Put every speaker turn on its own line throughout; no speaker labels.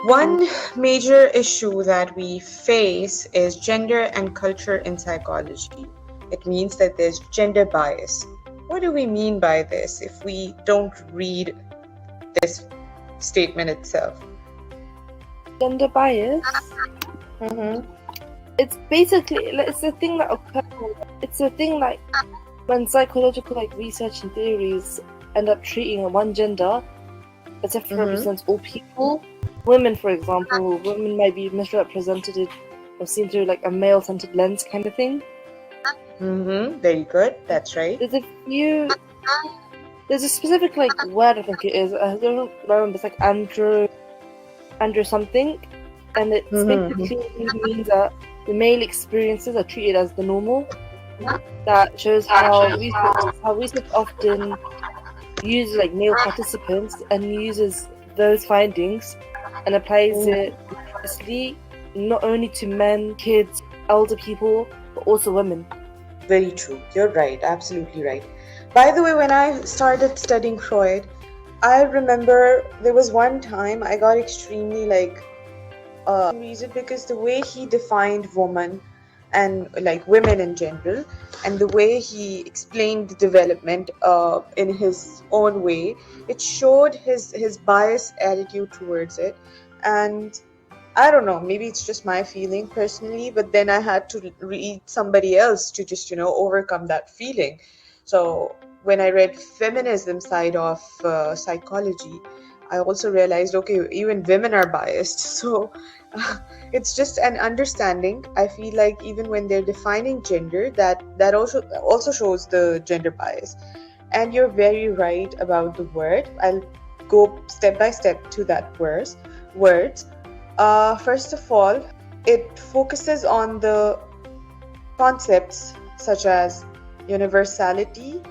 One major issue that we face is gender and culture in psychology. It means that there's gender bias. What do we mean by this if we don't read this statement itself?
Gender bias.
Mm-hmm.
It's basically it's a thing that occurs. It's a thing like when psychological research and theories end up treating one gender as if it represents all people. Women, for example, women might be misrepresented or seen through a male-centered lens kind of thing.
Mm-hmm. Very good. That's right.
There's a specific word, I think it is. I don't remember. It's andro something, and it basically means that the male experiences are treated as the normal. That shows how research often uses male participants and uses those findings and applies it universally, not only to men, kids, elder people, but also women.
Very true. You're right. Absolutely right. By the way, when I started studying Freud, I remember there was one time I got extremely reason because the way he defined woman and women in general, and the way he explained the development in his own way, it showed his biased attitude towards it. And I don't know, maybe it's just my feeling personally, but then I had to read somebody else to just overcome that feeling. So when I read feminism side of psychology, I also realized, okay, even women are biased. So it's just an understanding. I feel like even when they're defining gender, that also shows the gender bias. And you're very right about the word. I'll go step by step to that words. First of all, it focuses on the concepts such as universality.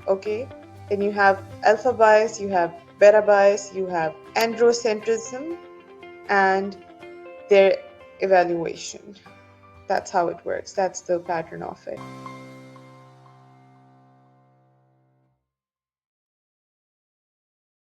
Okay, then you have alpha bias, you have beta bias, you have androcentrism, and their evaluation. That's how it works. That's the pattern of it.